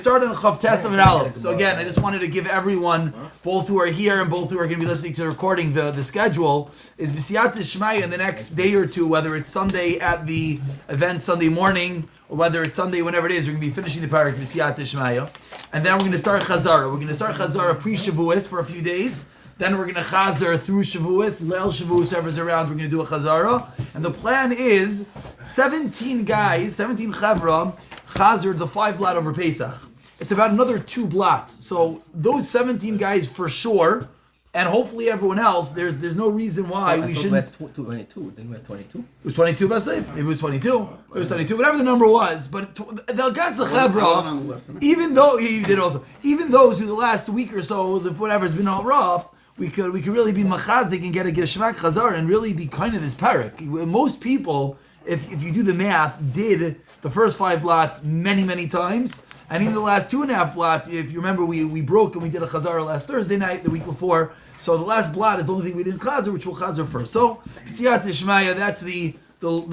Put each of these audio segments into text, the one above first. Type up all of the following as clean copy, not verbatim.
Start on Chav Tesam and Aleph. So again, I just wanted to give everyone, both who are here and both who are going to be listening to the recording, the schedule is B'siyat Shmaya in the next day or two, whether it's Sunday at the event Sunday morning, or whether it's Sunday whenever it is, we're going to be finishing the parak B'siyat Shmaya. And then we're going to start Chazara. We're going to start Chazara pre-Shavuos for a few days. Then we're going to Chazar through Shavuos, Leil Shavuos, whoever's around, we're going to do a Chazara. And the plan is 17 guys, 17 Chavra, Chazar the 5 blot over Pesach. It's about another 2 blots. So those 17 guys for sure, and hopefully everyone else, there's no reason why we shouldn't. 22, didn't we have 22? It was 22, Basif? Maybe it was 22. It was 22, whatever the number was. But the Gatz Chevra, even though he did also, even those who the last week or so, whatever's been all rough, we could really be machazik and get a Geshmak Chazar and really be kind of this parak. Most people, if you do the math, did the first 5 blots many times. And even the last 2.5 blots, if you remember, we broke and we did a chazara last Thursday night, the week before. So the last blot is the only thing we didn't chazar, which we'll chazar first. So, B'siyat Shmaya, that's the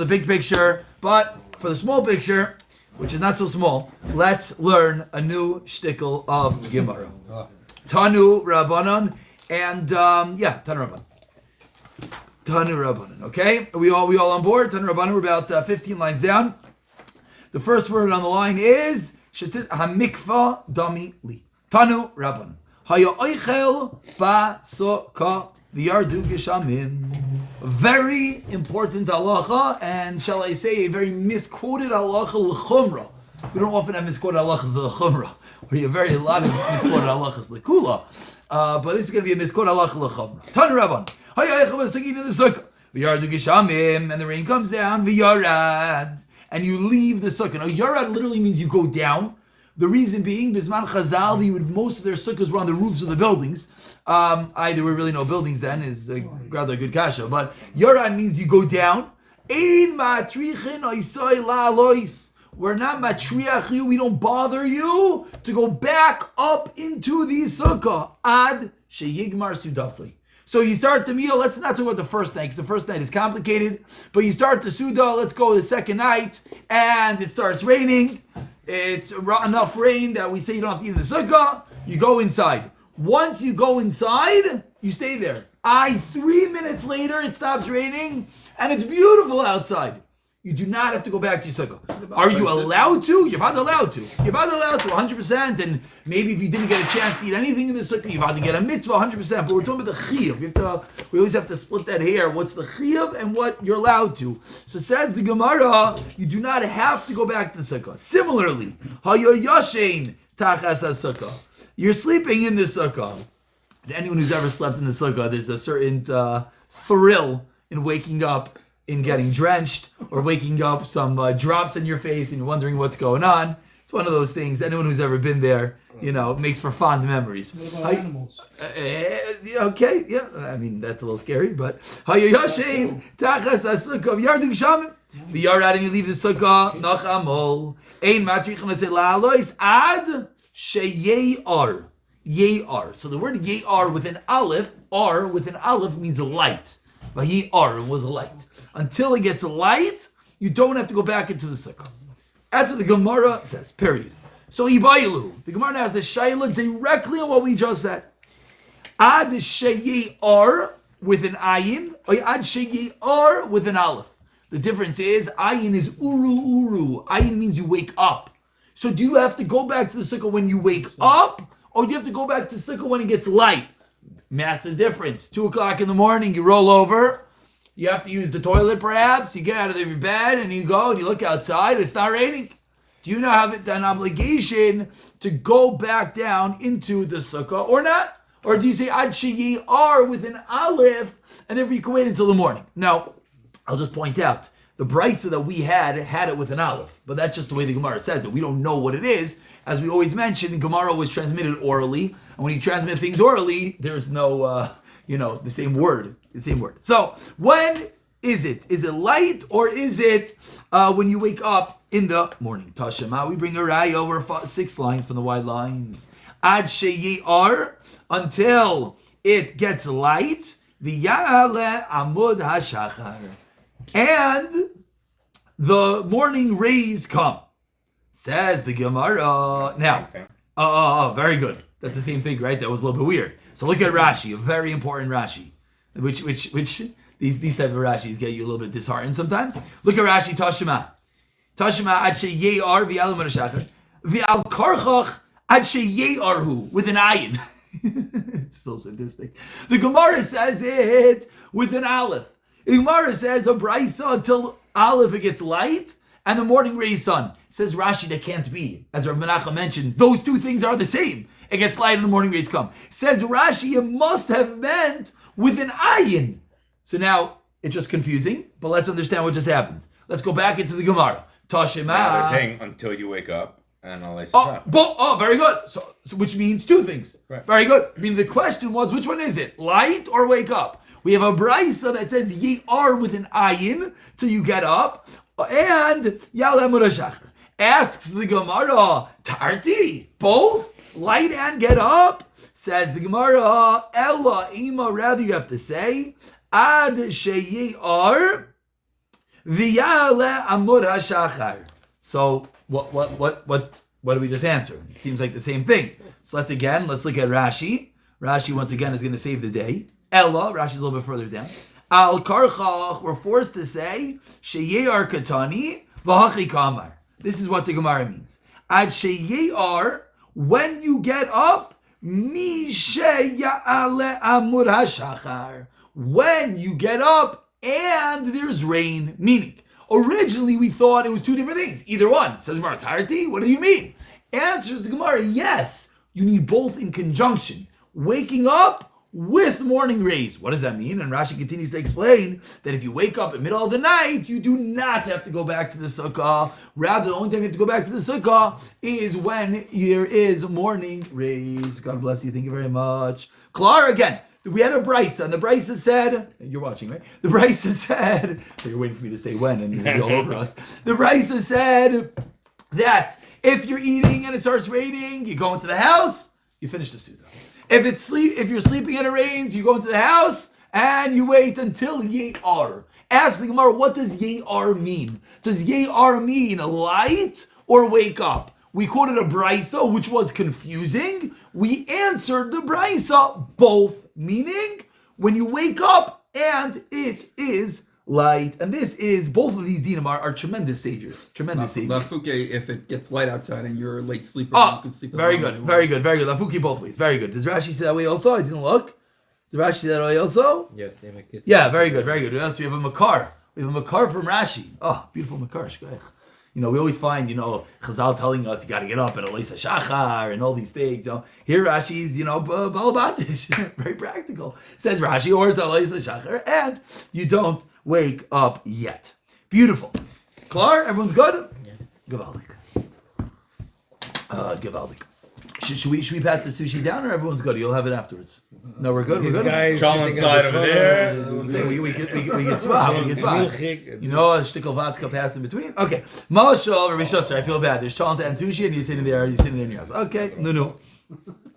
big picture. But for the small picture, which is not so small, let's learn a new shtickle of Gemara. Tanu Rabbanon, and Tanu Rabbanon. Tanu Rabbanon, okay? Are we all on board? Tanu Rabbanon, we're about 15 lines down. The first word on the line is Hamikva Dami Li. Tanu Rabban. Haya Oichel Ba Succah V'Yardu Geshamim. Very important halacha, and shall I say a very misquoted halacha l'chumra. We don't often have misquoted halachas l'chumra. We have a lot of misquoted halachas l'kula. But this is going to be a misquoted halacha l'chumra. Tanu Rabban. Haya Oichel Ba Succah the Sukkah V'Yardu Geshamim, and the rain comes down. V'Yarad. And you leave the sukkah. Now, yarad literally means you go down. The reason being, Bisman Chazal, most of their sukkahs were on the roofs of the buildings. There were really no buildings then, is rather a good kasha. But yarad means you go down. Ein matrichin oisoi la alois. We're not matriach you, we don't bother you to go back up into the sukkah. Ad sheyigmar sudasli. So you start the meal, let's not talk about the first night, because the first night is complicated, but you start the Suda, let's go the second night, and it starts raining. It's enough rain that we say you don't have to eat in the sukkah. You go inside. Once you go inside, you stay there. 3 minutes later, it stops raining, and it's beautiful outside. You do not have to go back to your sukkah. Are you allowed to? You're not allowed to. You're not allowed to 100%. And maybe if you didn't get a chance to eat anything in the sukkah, you've had to get a mitzvah 100%. But we're talking about the chiyuv. We always have to split that hair. What's the chiyuv and what you're allowed to? So says the Gemara, you do not have to go back to the sukkah. Similarly, hayo yashein tachas sukkah. You're sleeping in the sukkah. And anyone who's ever slept in the sukkah, there's a certain thrill in waking up, in getting drenched, or waking up, some drops in your face and you're wondering what's going on. It's one of those things, anyone who's ever been there, makes for fond memories. What about animals? Okay, yeah, I mean, that's a little scary, but Hayashin, Tachas Asukah, Yardu Shamim, V'Yarad, and you leave the Sukkah, Nachamol, Ein Matrichon La'alois, Ad Sheyar. Yar. So the word Yar with an aleph, R with an aleph means a light. V'Yar was a light. Until it gets light, you don't have to go back into the sukkah. That's what the Gemara says, period. So Ibayilu, the Gemara has the Shaila directly on what we just said. Ad Sheyar with an ayin, or Ad Sheyar with an aleph. The difference is, ayin is uru. Ayin means you wake up. So do you have to go back to the sukkah when you wake up, or do you have to go back to the sukkah when it gets light? Massive difference. 2 o'clock in the morning, you roll over. You have to use the toilet perhaps. You get out of your bed and you go and you look outside. It's not raining. Do you now have an obligation to go back down into the sukkah or not? Or do you say Ad Sheyar with an aleph and therefore you can wait until the morning? Now, I'll just point out, the brisa that we had it with an aleph. But that's just the way the Gemara says it. We don't know what it is. As we always mention, Gemara was transmitted orally. And when you transmit things orally, there's no, the same word. The same word. So, when is it? Is it light or is it when you wake up in the morning? Tashema, we bring a raya over 6 lines from the wide lines. Ad sheyar, until it gets light. V'ya'ale amud hashachar. And the morning rays come. Says the Gemara. Now, very good. That's the same thing, right? That was a little bit weird. So look at Rashi, a very important Rashi, which these type of Rashis get you a little bit disheartened sometimes. Look at Rashi, Tashima ad sheyar v'al marashachar v'al karchach ad sheyarhu with an ayin. It's so sadistic. The Gemara says it with an aleph. The Gemara says a brisa until aleph it gets light and the morning rays sun. Says Rashi that can't be. As Rav Menachem mentioned, those two things are the same. It gets light and the morning rays come. Says Rashi, it must have meant with an ayin. So now it's just confusing, but let's understand what just happened. Let's go back into the Gemara. Tashima. Now they're saying until you wake up and very good. So which means two things. Right. Very good. I mean, the question was, which one is it? Light or wake up? We have a brisa that says ye are with an ayin till you get up, and yaleh murashach. Asks the Gemara, Tarti, both light and get up? Says the Gemara, Ella ima, rather you have to say, Ad sheyar v'yale amud hashachar. So what do we just answer? It seems like the same thing. So let's look at Rashi. Rashi once again is going to save the day. Ella, Rashi's a little bit further down. Al karchach, we're forced to say, sheyar katani v'hachi kamar. This is what the Gemara means. Ad sheyar, when you get up, mi sheyale amud hashachar. When you get up and there's rain, meaning originally we thought it was two different things. Either one. Says Gemara, Tarti, what do you mean? Answers the Gemara, yes, you need both in conjunction. Waking up with morning rays. What does that mean? And Rashi continues to explain that if you wake up in the middle of the night, you do not have to go back to the sukkah. Rather, the only time you have to go back to the sukkah is when there is morning rays. God bless you. Thank you very much. Clara, again, we had a brisa, and the brisa said, you're watching, right? The brisa said, so you're waiting for me to say when, and you're going to be all over us. The brisa said that if you're eating and it starts raining, you go into the house, you finish the Suda. If you're sleeping and it rains, you go into the house and you wait until Ye'ar. Ask the Gemara, what does Ye'ar mean? Does Ye'ar mean light or wake up? We quoted a brisa, which was confusing. We answered the brisa, both, meaning when you wake up and it is light. And this is, both of these dinim are tremendous saviors. That's okay if it gets light outside and you're a late sleeper. You can sleep very good. Lafuki both ways. Very good. Does Rashi say that way also? I didn't look. Does Rashi say that way also? Yes, they make it. Yeah, very good. What else? We have a makar. We have a makar from Rashi. Oh, beautiful makar. Shkoyach. We always find, Chazal telling us you got to get up at Aleisa Shachar and all these things. Here Rashi's, balabatish, very practical. Says Rashi, or it's Aleisa Shachar, and you don't wake up yet. Beautiful. Klar, everyone's good? Yeah. Gavaldik. Gavaldik. Should we pass the sushi down, or everyone's good? You'll have it afterwards. No, we're good. Challah inside over there. We can swap. A shtickle vodka pass in between. Okay. Mashal, Rabbi Shosser, I feel bad. There's challah and sushi, and you're sitting there in your house. Okay. No.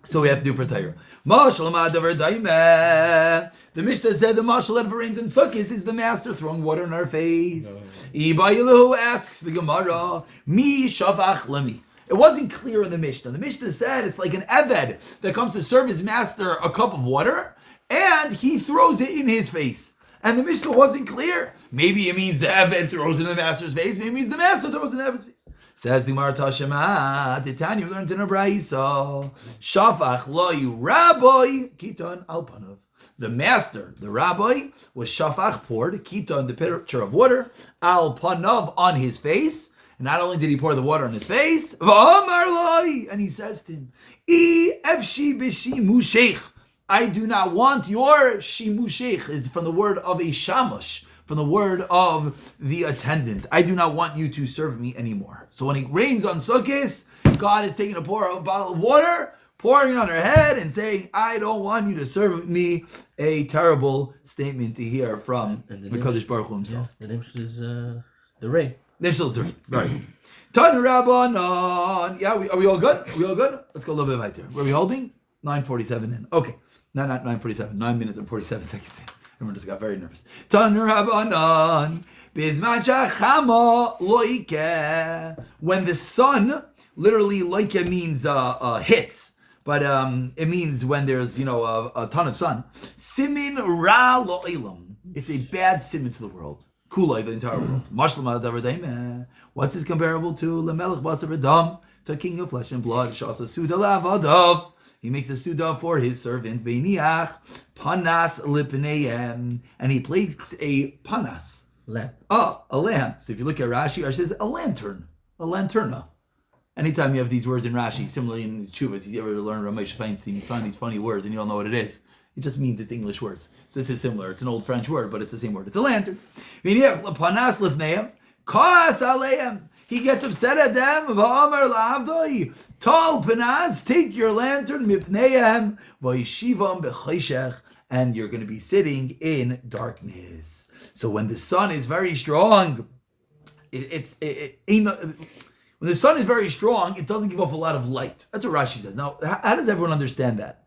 So we have to do for Torah. Mashal ma'adavar daimeh. The Mishnah said the mashal that rains in Sukkot is the master throwing water in our face. Ibayilahu asks the Gemara, mi shavach lemi. It wasn't clear in the Mishnah. The Mishnah said it's like an eved that comes to serve his master a cup of water, and he throws it in his face. And the Mishnah wasn't clear. Maybe it means the eved throws it in the master's face. Maybe it means the master throws it in the eved's face. Says the Gemara Tashema, Titania learned in a brayso, Shafach loyu rabbi kiton al panav. The master, the rabbi, was shafach poured kiton, the pitcher of water, al panav, on his face. And not only did he pour the water on his face, and he says to him, I do not want your shimushech, is from the word of a shamash, from the word of the attendant. I do not want you to serve me anymore. So when it rains on Sukkot, God is taking a bottle of water, pouring it on her head, and saying, I don't want you to serve me. A terrible statement to hear from the Kodesh Baruch Hu himself. Yeah, the name is the rain. Nifshal's doing right. Tan Rabbanon. Yeah, are we all good? Are we all good? Let's go a little bit later. Where are we holding? 9:47 in. Okay. Not 9:47. 9 minutes and 47 seconds in. Everyone just got very nervous. Tan Rabbanan, Bizman Shachama Loike. When the sun, literally Loike means hits, but it means when there's a ton of sun. Simin Ra Lo'ilam. It's a bad simin to the world. Kulai, the entire world. What's this comparable to? Lemelech Basar Adam, to king of flesh and blood. Shasa Suda Lavadav. He makes a suda for his servant. Veiniach panas lipneim, and he placed a panas. Lamp. Oh, a lamp. So if you look at Rashi, Rashi says a lantern, a lanterna. Anytime you have these words in Rashi, similarly in Chuvas, you ever learn Ramesh Feinstein, you find these funny words and you don't know what it is. It just means it's English words. So this is similar. It's an old French word, but it's the same word. It's a lantern. Panas lifneim, kas aleim. He gets upset at them. V'amar la'avdoi, Tal panas, take your lantern, mipneihem, v'yishivam b'choshech, and you're going to be sitting in darkness. So when the sun is very strong, when the sun is very strong, it doesn't give off a lot of light. That's what Rashi says. Now, how does everyone understand that?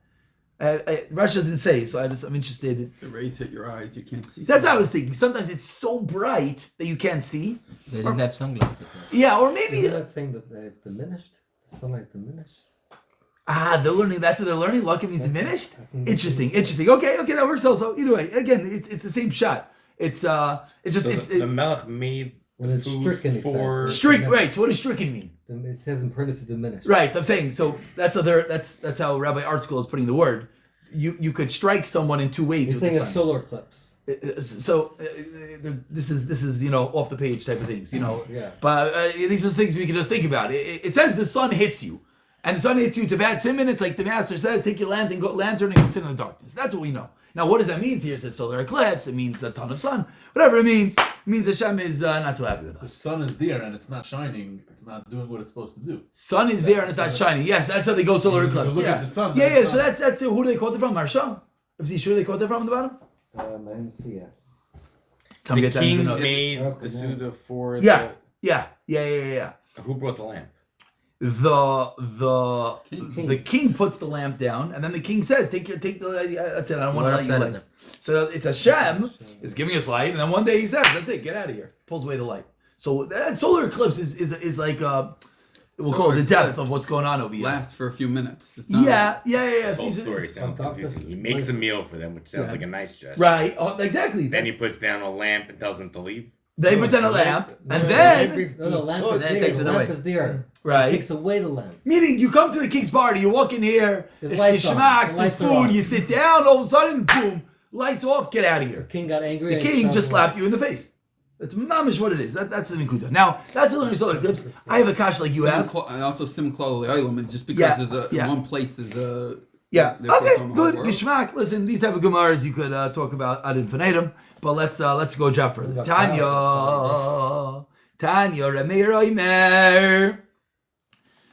Rashi doesn't say, so I'm interested. The rays hit your eyes, you can't see. That's what I was thinking. Sometimes it's so bright that you can't see. They didn't have sunglasses. Yeah, or maybe... Isn't that saying that it's diminished? The sunlight's diminished? They're learning. That's what they're learning. Luck means diminished. Interesting. Okay, that works also. Either way, again, it's the same shot. It's just the Melech made when it's food stricken, for stricken. Right. So what does stricken mean? It says in parentheses diminished. Right. So I'm saying. So that's how Rabbi Art School is putting the word. You could strike someone in two ways. You're saying a solar eclipse. So this is off the page type of things. Yeah. But these are things we can just think about. It says the sun hits you. And the sun hits you to bad simon, it's like the master says, take your lantern and go sit in the darkness. That's what we know. Now, what does that mean here? It says solar eclipse, it means a ton of sun. Whatever it means Hashem is not so happy with The us. sun is there and it's not shining, it's not doing what it's supposed to do. Sun is there and it's not shining. Yes, that's how they go solar eclipse. Look Yeah, at the sun, yeah. So that's who do they quote it from? Marshal? Is he sure they quote it from on the bottom? I didn't see it. Tell me the get that king in the notes. made Okay, the Suda for Yeah. Who brought the lamp? The king puts the lamp down, and then the king says, "Take the." That's it. I don't want to let you light. So it's Hashem is giving us light, and then one day he says, "That's it. Get out of here." Pulls away the light. So that solar eclipse is like we'll call it the depth of what's going on over here. Lasts for a few minutes. It's not Yeah. The whole story sounds on top confusing. of He this- makes a meal for them, which sounds like a nice gesture. Right. Oh, exactly. Then he puts down a lamp and tells them to leave. They present a lamp, and No, then the lamp is Then it there. takes The it lamp away. is there. Right. It takes away the lamp. meaning you come to the king's party, you walk in here, There's it's lights on. geschmack, The there's lights are on. food, you sit down, all of a sudden, boom, lights off, get out of The here. king got angry. The and he king shot just the slapped lights. you in the face. That's mamish what it is. That's the Nikuda. Now, that's a learning solar eclipse. I have a kash like you have. And also sim klal element, just because Yeah, there's yeah. one place is a Yeah. they're focused Okay. on the Good. whole world. Gishmak. Listen, these type of gemaras you could talk about ad infinitum, but let's go jump further. About Tanya, Remeir Oimer.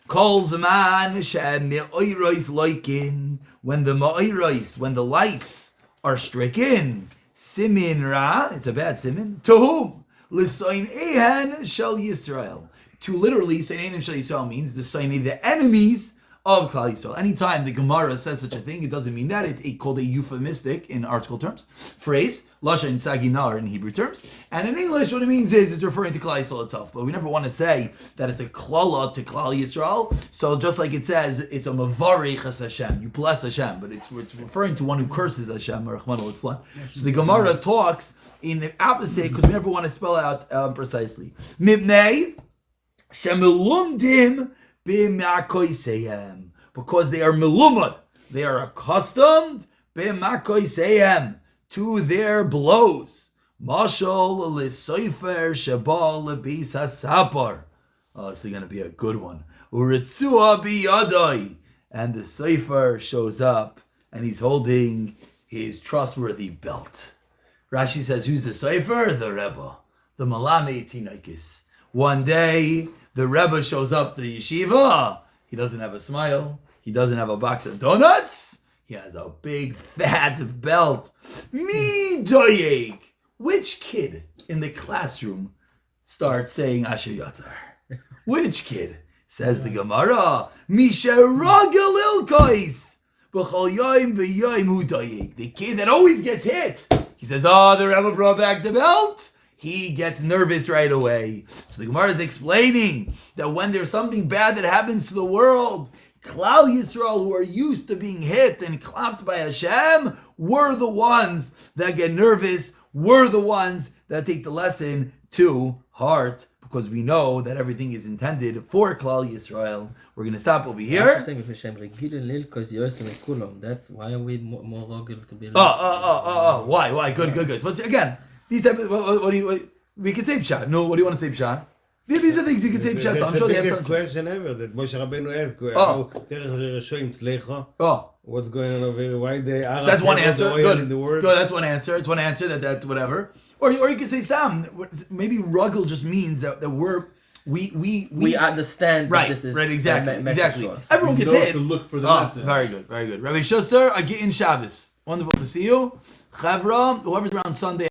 Kol zaman shem me'oiros loikin. When the lights are stricken, simin ra. It's a bad simin. To whom? L'soin ehen shel Yisrael. To literally, soin ehen shel Yisrael means the enemies of Klal Yisrael. Anytime the Gemara says such a thing, it doesn't mean that. It's called a euphemistic in article terms. Phrase, Lasha Saginar in Hebrew terms. And in English, what it means is it's referring to Klal Yisrael itself. But we never want to say that it's a klala to Klal Yisrael. So just like it says, it's a mavarich as Hashem. You bless Hashem. But it's referring to one who curses Hashem. Rachmana litzlan. So the Gemara talks in the opposite because we never want to spell out precisely. Mibnei shemelumdim because they are melumad, they are accustomed to their blows. Mashal l'soifer shabal lebis hasapar. Oh, this is going to be a good one. Uritzua biyadai, and the soifer shows up and he's holding his trustworthy belt. Rashi says, who's the soifer? The Rebbe, the Malame Tinaikis. One day, the Rebbe shows up to yeshiva. He doesn't have a smile. He doesn't have a box of donuts. He has a big fat belt. Mi doyeg. Which kid in the classroom starts saying Asher Yatzar? Which kid? Says the Gemara. Misha Ragal Ilkais. B'chol yoim v'yoim hu doyeg. The kid that always gets hit. He says, oh, the Rebbe brought back the belt. He gets nervous right away. So the Gemara is explaining that when there's something bad that happens to the world, Klal Yisrael, who are used to being hit and clapped by Hashem, were the ones that get nervous, were the ones that take the lesson to heart, because we know that everything is intended for Klal Yisrael. We're going to stop over here. That's why are we more rogel to be. Why? Good. So again, these type of, what do you? We can say pshat. No, what do you want to say pshat? These are things you can say pshat. I'm sure they have the some. biggest question ever that Moshe Rabbeinu asked. What's going on over here? Why the Arab that's one answer. In the world? Good. That's one answer. It's one answer. That's whatever. Or you can say Sam. Maybe ruggle just means that we understand right, that this is exactly. Everyone gets hit. To look for the message. Very good. Rabbi Schuster, Agit in Shabbos. Wonderful to see you. Chavra, whoever's around Sunday.